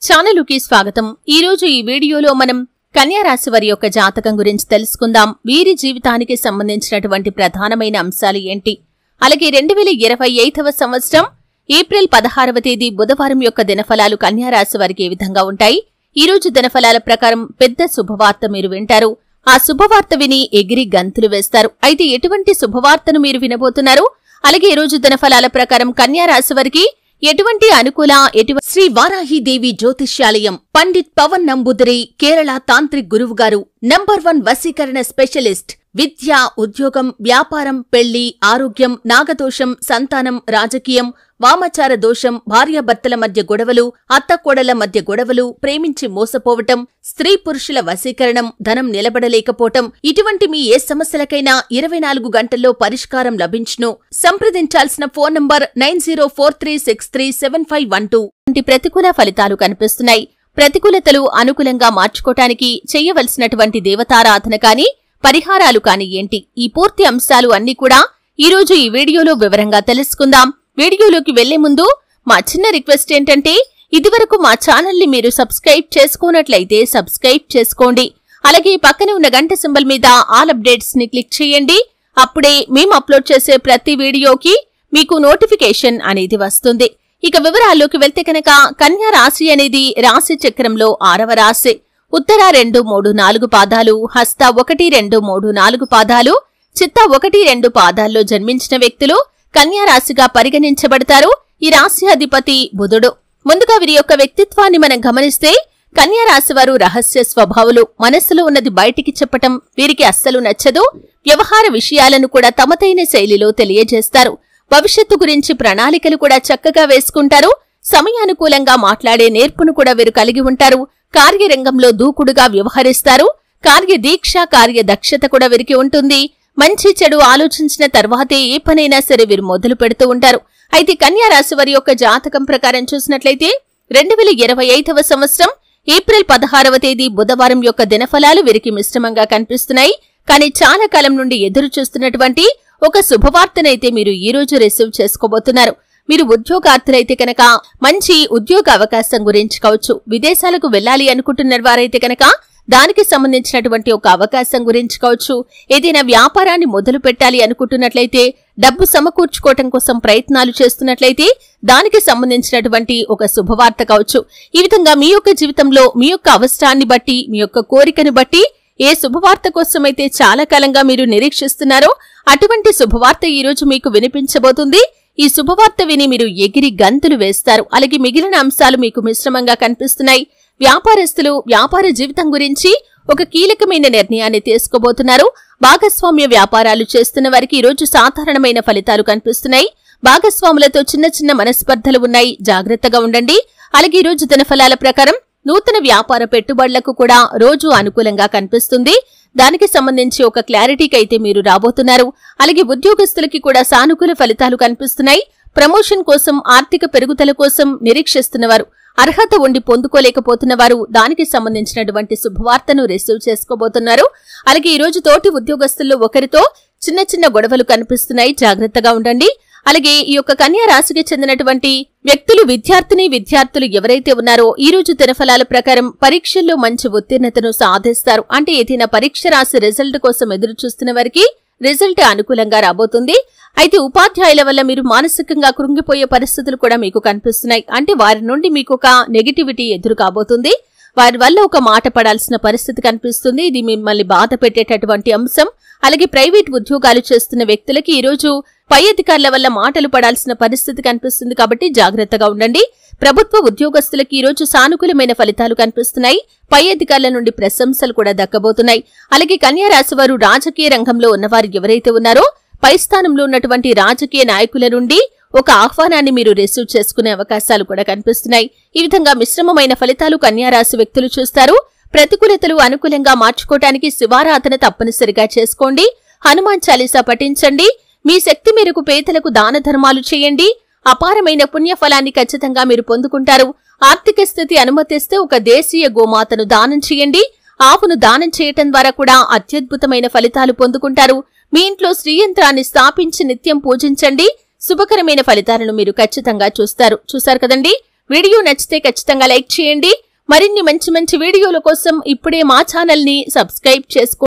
ఛానలుకి స్వాగతం। ఈ రోజు ఈ వీడియోలో మనం కన్యా రాశి వారి యొక్క జాతకం గురించి తెలుసుకుందాం। వీరి జీవితానికి సంబంధించినటువంటి ప్రధానమైన అంశాలు ఏంటి, అలాగే 2025వ సంవత్సరం ఏప్రిల్ 16వ తేదీ బుధవారం యొక్క దినఫలాలు కన్యా రాశి వారికి ఏ విధంగా ఉంటాయి। ఈ రోజు దినఫలాల ప్రకారం పెద్ద శుభవార్త మీరు వింటారు। ఆ శుభవార్త విని ఎగిరి గంతులు వేస్తారు। అయితే ఎటువంటి శుభవార్తను మీరు వినబోతున్నారు, అలాగే ఈ రోజు దినఫలాల ప్రకారం కన్యా రాశి వారికి ఎటువంటి అనుకూల శ్రీ వారాహిదేవి జ్యోతిష్యాలయం పండిత్ పవన్ నంబూదరి కేరళ తాంత్రిక్ గురువు గారు నంబర్ 1 వశీకరణ స్పెషలిస్ట్। విద్య, ఉద్యోగం, వ్యాపారం, పెళ్లి, ఆరోగ్యం, నాగదోషం, సంతానం, రాజకీయం, వామచార దోషం, భార్యాభర్తల మధ్య గొడవలు, అత్తకోడల మధ్య గొడవలు, ప్రేమించి మోసపోవటం, స్త్రీ పురుషుల వశీకరణం, ధనం నిలబడలేకపోవటం, ఇటువంటి మీ ఏ సమస్యలకైనా 24 గంటల్లో పరిష్కారం లభించును। సంప్రదించాల్సిన ఫోన్ నంబర్ 9043637512। వంటి ప్రతికూల ఫలితాలు కనిపిస్తున్నాయి। ప్రతికూలతలు అనుకూలంగా మార్చుకోటానికి చెయ్యవలసినటువంటి దేవతారాధన కాని పరిహారాలు కాని ఏంటి, ఈ పూర్తి అంశాలు అన్నీ కూడా ఈ రోజు ఈ వీడియోలో వివరంగా తెలుసుకుందాం। వీడియోలోకి వెళ్లే ముందు మా చిన్న రిక్వెస్ట్ ఏంటంటే, ఇదివరకు మా ఛానల్ని మీరు సబ్స్క్రైబ్ చేసుకోనట్లయితే సబ్స్క్రైబ్ చేసుకోండి, అలాగే పక్కనే ఉన్న గంట సింబల్ మీద ఆల్ అప్డేట్స్ ని క్లిక్ చేయండి। అప్పుడే మేము అప్లోడ్ చేసే ప్రతి వీడియోకి మీకు నోటిఫికేషన్ అనేది వస్తుంది। ఇక వివరాల్లోకి వెళ్తే కనుక కన్యా రాశి అనేది రాశి చక్రంలో 6వ రాశి। ఉత్తర 2, 3, 4 పాదాలు, హస్త 1, 2, 3, 4 పాదాలు, చిత్త 1, 2 పాదాల్లో జన్మించిన వ్యక్తులు కన్యా రాశిగా పరిగణించబడతారు। ఈ రాశి అధిపతి బుధుడు। ముందుగా వీరి యొక్క వ్యక్తిత్వాన్ని మనం గమనిస్తే కన్యా రాశి వారు రహస్య స్వభావులు, మనస్సులో ఉన్నది బయటికి చెప్పటం వీరికి అస్సలు నచ్చదు। వ్యవహార విషయాలను కూడా తమదైన శైలిలో తెలియజేస్తారు। భవిష్యత్తు గురించి ప్రణాళికలు కూడా చక్కగా వేసుకుంటారు। సమయానుకూలంగా మాట్లాడే నేర్పును కూడా వీరు కలిగి ఉంటారు। కార్యరంగంలో దూకుడుగా వ్యవహరిస్తారు। కార్యదీక్ష, కార్యదక్షత కూడా వీరికి ఉంటుంది। మంచి చెడు ఆలోచించిన తర్వాతే ఏ పనైనా సరే వీరు మొదలు పెడుతూ ఉంటారు। అయితే కన్యా రాశి వారి యొక్క జాతకం ప్రకారం చూసినట్లయితే 2025వ సంవత్సరం ఏప్రిల్ 16వ తేదీ బుధవారం యొక్క దినఫలాలు వీరికి మిశ్రమంగా కనిపిస్తున్నాయి। కానీ చాలా కాలం నుండి ఎదురు చూస్తున్నటువంటి ఒక శుభవార్తనైతే మీరు ఈ రోజు రిసీవ్ చేసుకోబోతున్నారు। మీరు ఉద్యోగార్థులైతే కనుక మంచి ఉద్యోగ అవకాశం గురించి కావచ్చు, విదేశాలకు వెళ్లాలి అనుకుంటున్న వారైతే కనుక దానికి సంబంధించినటువంటి ఒక అవకాశం గురించి కావచ్చు, ఏదైనా వ్యాపారాన్ని మొదలు పెట్టాలి అనుకుంటున్నట్లయితే, డబ్బు సమకూర్చుకోవటం కోసం ప్రయత్నాలు చేస్తున్నట్లయితే దానికి సంబంధించినటువంటి ఒక శుభవార్త కావచ్చు। ఈ విధంగా మీ యొక్క జీవితంలో మీ యొక్క అవసరాన్ని బట్టి, మీ యొక్క కోరికను బట్టి ఏ శుభవార్త కోసమైతే చాలా కాలంగా మీరు నిరీక్షిస్తున్నారో అటువంటి శుభవార్త ఈ రోజు మీకు వినిపించబోతుంది। ఈ శుభవార్త విని మీరు ఎగిరి గంతులు వేస్తారు। అలాగే మిగిలిన అంశాలు మీకు మిశ్రమంగా కనిపిస్తున్నాయి। వ్యాపారస్తులు వ్యాపార జీవితం గురించి ఒక కీలకమైన నిర్ణయాన్ని తీసుకోబోతున్నారు। భాగస్వామ్య వ్యాపారాలు చేస్తున్న వారికి ఈరోజు సాధారణమైన ఫలితాలు కనిపిస్తున్నాయి। భాగస్వాములతో చిన్న చిన్న మనస్పర్ధలు ఉన్నాయి, జాగ్రత్తగా ఉండండి। అలాగే ఈరోజు దినఫలాల ప్రకారం నూతన వ్యాపార పెట్టుబడులకు కూడా రోజు అనుకూలంగా కనిపిస్తుంది। దానికి సంబంధించి ఒక క్లారిటీకి అయితే మీరు రాబోతున్నారు। అలాగే ఉద్యోగస్తులకి కూడా సానుకూల ఫలితాలు కనిపిస్తున్నాయి। ప్రమోషన్ కోసం, ఆర్థిక పెరుగుదల కోసం నిరీక్షిస్తున్నవారు, అర్హత ఉండి పొందుకోలేకపోతున్న వారు దానికి సంబంధించినటువంటి శుభవార్తను రిసీవ్ చేసుకోబోతున్నారు। అలాగే ఈ రోజు తోటి ఉద్యోగస్తుల్లో ఒకరితో చిన్న చిన్న గొడవలు కనిపిస్తున్నాయి, జాగ్రత్తగా ఉండండి। అలాగే ఈ యొక్క కన్యా రాశికి చెందినటువంటి వ్యక్తులు, విద్యార్థులు ఎవరైతే ఉన్నారో ఈ రోజు దినఫలాల ప్రకారం పరీక్షల్లో మంచి ఉత్తీర్ణతను సాధిస్తారు। అంటే ఏదైనా పరీక్ష రాసి రిజల్ట్ కోసం ఎదురు చూస్తున్న వారికి రిజల్ట్ అనుకూలంగా రాబోతుంది। అయితే ఉపాధ్యాయుల వల్ల మీరు మానసికంగా కృంగిపోయే పరిస్థితులు కూడా మీకు కనిపిస్తున్నాయి। అంటే వారి నుండి మీకు ఒక నెగటివిటీ ఎదురు కాబోతుంది, వారి వల్ల ఒక మాట పడాల్సిన పరిస్థితి కనిపిస్తుంది। ఇది మిమ్మల్ని బాధ పెట్టేటటువంటి అంశం। అలాగే ప్రైవేట్ ఉద్యోగాలు చేస్తున్న వ్యక్తులకి ఈరోజు పై అధికారుల వల్ల మాటలు పడాల్సిన పరిస్థితి కనిపిస్తుంది, కాబట్టి జాగ్రత్తగా ఉండండి। ప్రభుత్వ ఉద్యోగస్తులకి ఈరోజు సానుకూలమైన ఫలితాలు కనిపిస్తున్నాయి। పై అధికారుల నుండి ప్రశంసలు కూడా దక్కబోతున్నాయి। అలాగే కన్యా రాశి వారు రాజకీయ రంగంలో ఉన్నవారు ఎవరైతే ఉన్నారో పై స్థానంలో ఉన్నటువంటి రాజకీయ నాయకుల నుండి ఒక ఆహ్వానాన్ని మీరు రిసీవ్ చేసుకునే అవకాశాలు కూడా కనిపిస్తున్నాయి। ఈ విధంగా మిశ్రమమైన ఫలితాలు కన్యా రాశి వ్యక్తులు చూస్తారు। ప్రతికూలతలు అనుకూలంగా మార్చుకోవటానికి శివారాధన తప్పనిసరిగా చేసుకోండి। హనుమాన్ చాలీసా పఠించండి। మీ శక్తి మేరకు పేదలకు దాన ధర్మాలు చేయండి। అపారమైన పుణ్యఫలాన్ని ఖచ్చితంగా మీరు పొందుకుంటారు। ఆర్థిక స్థితి అనుమతిస్తే ఒక దేశీయ గోమాతను దానం చేయండి। ఆవును దానం చేయటం ద్వారా కూడా అత్యద్భుతమైన ఫలితాలు పొందుకుంటారు। మీ ఇంట్లో శ్రీయంత్రాన్ని స్థాపించి నిత్యం పూజించండి। శుభకరమైన ఫలితాలను మీరు ఖచ్చితంగా చూస్తారు కదండి। వీడియో నచ్చితే ఖచ్చితంగా లైక్ చేయండి. మరిన్ని మంచి మంచి వీడియోల కోసం ఇప్పుడే మా ఛానల్ ని సబ్స్క్రైబ్ చేసుకోండి.